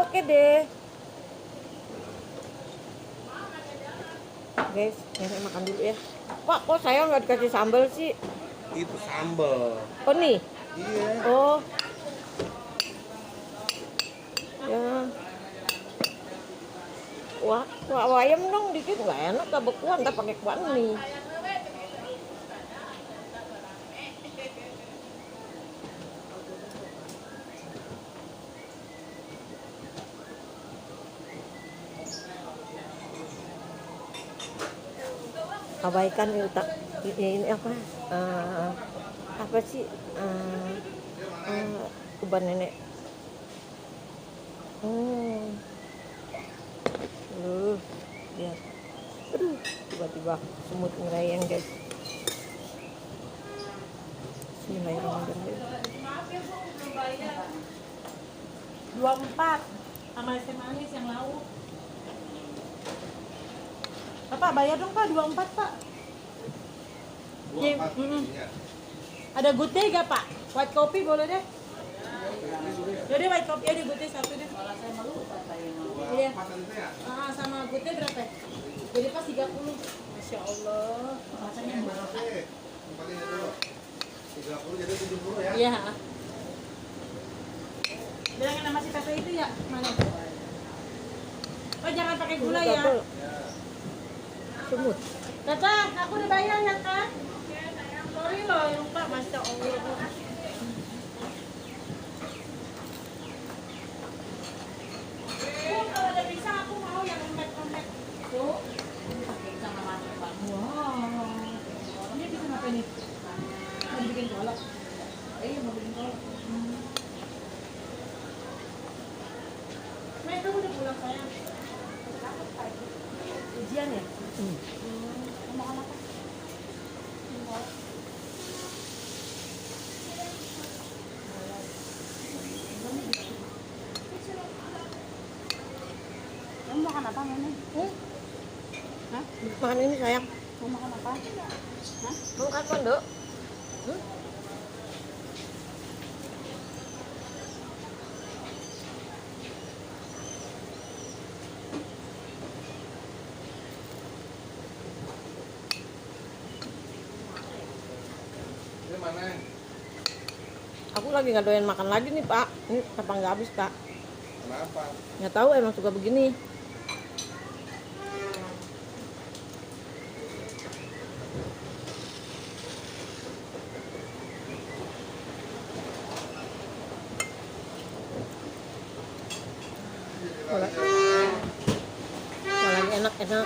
oke deh. Guys, nenek makan dulu ya. Pak, kok saya nggak dikasih sambal sih? Itu sambal. Oh nih? Iya. Oh. Ya. Wah, ayam dong dikit nggak enak, tak bekuan, tak pakai kuah nih. Abaikan ini apa? Apa sih? Uban nenek. Ya. Aduh, tiba-tiba semut ngerayang guys. Bismillahirrahmanirrahim. 24 sama es teh manis yang lauk. Bapak bayar dong Pak, 24 Pak. Ada good day gak Pak? White coffee boleh deh. Jadi white coffee ada good day satu deh. Iya. Sama good day berapa? Jadi pas 30. Masya Allah. Rasanya berapa? 30 jadi 70 ya. Iya. Bilangin nama si Tete itu ya, mana? Oh jangan pakai gula ya. Semut. Tete, aku udah bayar ya Kak? Sorry loh, lupa Masya Allah. Kalau ada pisang aku mau yang lembek-lembek. Tuh. Pakai pisang sama Pak. Wow. Ini pisang apa nih? Mau bikin kolak. Mau bikin kolak. Kamu udah pulang sayang? Ujian ya? Mau makan apa? Kamu makan apa Nenek? Hah? Makan ini sayang. Mau makan apa? Hah? Mau makan pondok? Ini mana? Aku lagi nggak doyan makan lagi nih Pak. Ini apa nggak habis Pak? Kenapa? Nggak tahu emang suka begini. Kalau lagi enak-enak.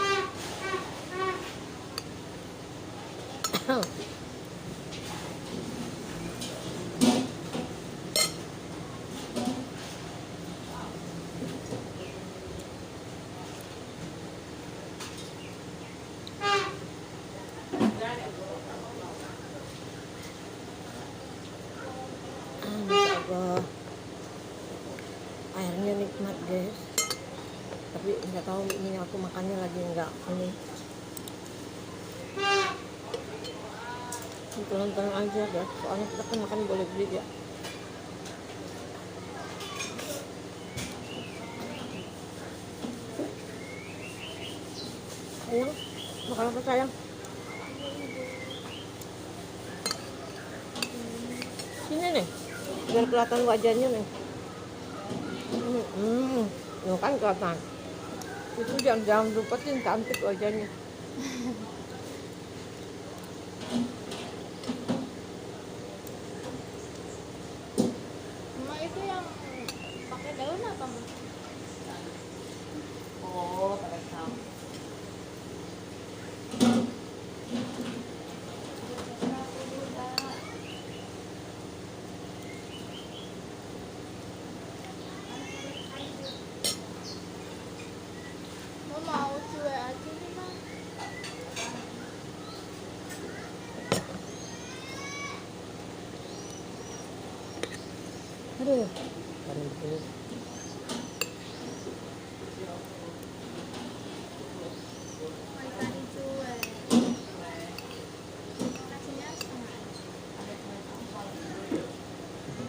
Masya Allah, airnya nikmat guys, tapi nggak tahu ini aku makannya lagi nggak ini. Nonton aja guys, soalnya kita kan makan boleh beli ya. Ayo, makan apa sayang? Sini nih, biar kelihatan wajahnya nih. Tuh kan kelihatan. Itu jangan lupain cantik wajahnya. Emang itu yang pakai daun apa Mas? Oh, pakai saus. Mau cuek aja nih Mas. Aduh, paling dulu. Ikan cuek. Kasihnya setengah.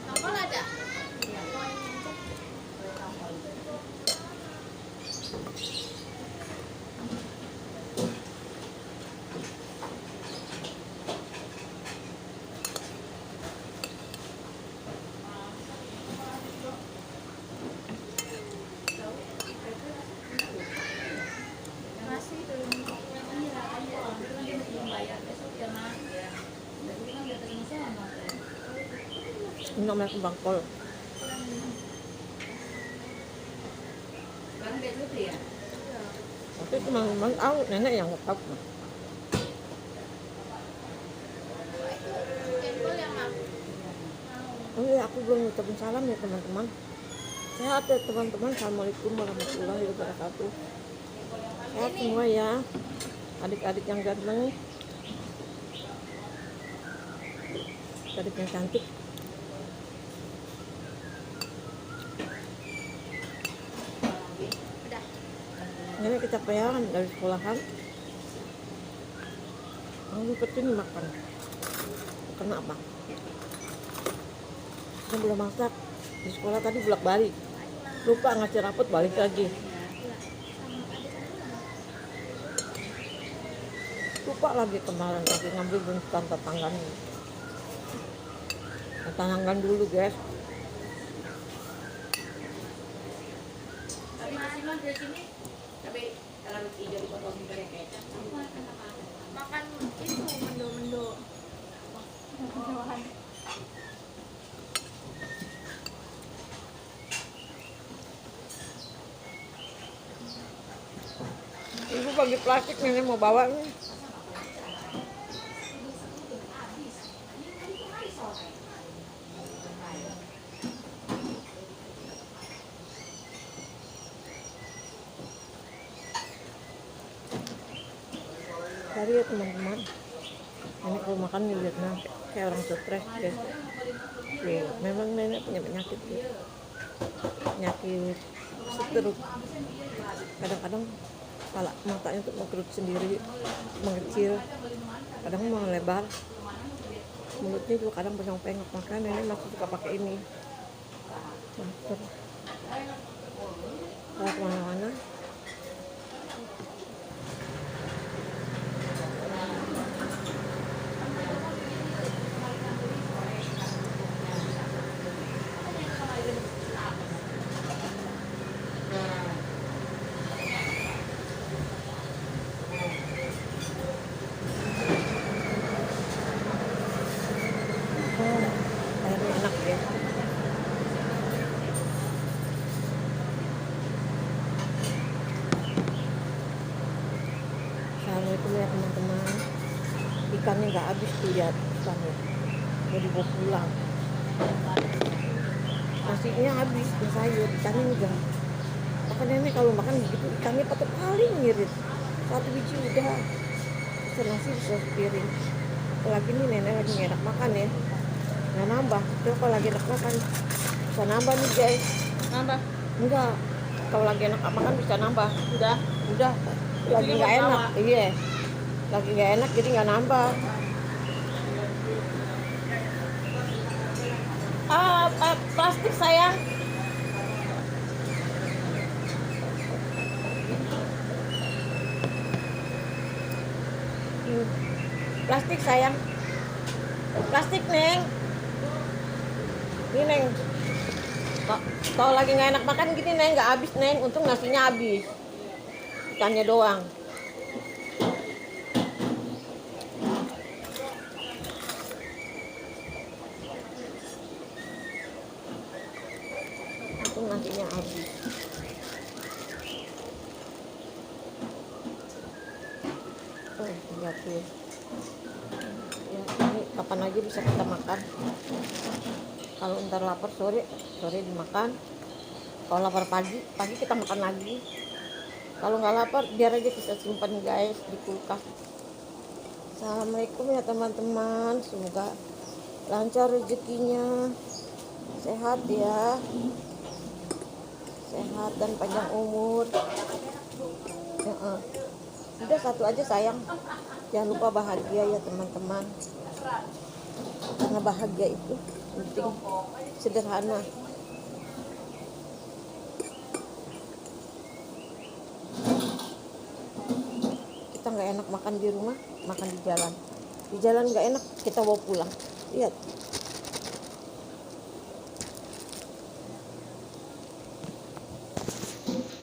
Sambal ada? Iya. Ini namanya bangkol. Sekarang dia cuti ya? Tapi cuma tahu, nenek yang nggak tahu. Cendol yang aku Oh iya, aku belum ngucapin salam ya teman-teman. Sehat ya teman-teman. Assalamualaikum warahmatullahi wabarakatuh. Sehat semua ya, adik-adik yang ganteng, adik yang cantik. udah. Ini kecapean dari sekolahan. Aku petin makan. Kenapa? Saya belum masak. Di sekolah tadi bolak-balik. Lupa ngasih rapot, balik lagi. Lupa lagi kemarin lagi ngambil bentukan tetangganya. Tetanggan dulu guys. Tapi masih mah dari sini. Tapi kalau hijau dipotong pakai kecap. Makan itu mendo-mendo. Bawahan. Ibu bagi plastik nenek mau bawa nih. Cari ya teman-teman. Ini kalau makan nih lihatnya kayak orang stres guys. Tuh, memang nenek punya penyakit gitu. Penyakit stroke. Kadang-kadang kepala matanya tuh mengkerut sendiri, mengecil, kadang melebar, mulutnya juga kadang penyong-pengok. Makanya nenek masih suka pakai ini masker kalau kemana-mana. Airnya enak ya. Assalamualaikum ya teman-teman. Ikannya nggak habis tuh ya ikannya. Mau dibawa pulang. Nasinya habis, dan sayur, ikannya enggak. Makanya nenek kalau makan begitu ikannya patut paling ngirit. Satu biji udah. Bisa nasi bisa sepiring. Apalagi nih nenek lagi nggak enak makan ya. Nggak nambah. Coba kalau lagi enak makan bisa nambah nih guys. Nambah. Enggak. Kalau lagi enak makan bisa nambah. Udah. Udah. Lagi Jadi nggak mau enak. bawa. Iya. Lagi nggak enak jadi nggak nambah. Plastik sayang. Plastik sayang. Plastik neng. Ini neng. Kalau lagi nggak enak makan gini neng nggak habis neng. Untung nasinya habis. Ikannya doang. Untung nasinya habis. Oh, lihat tuh. Ya, ini kapan aja bisa kita makan. Kalau ntar lapar sore dimakan. Kalau lapar pagi kita makan lagi. Kalau nggak lapar biar aja kita simpan guys di kulkas. Assalamualaikum ya teman-teman. Semoga lancar rezekinya, sehat ya, sehat dan panjang umur. Udah satu aja sayang. Jangan lupa bahagia ya teman-teman. Karena bahagia itu penting, sederhana. Kita nggak enak makan di rumah, makan di jalan. Di jalan nggak enak, kita bawa pulang. Lihat.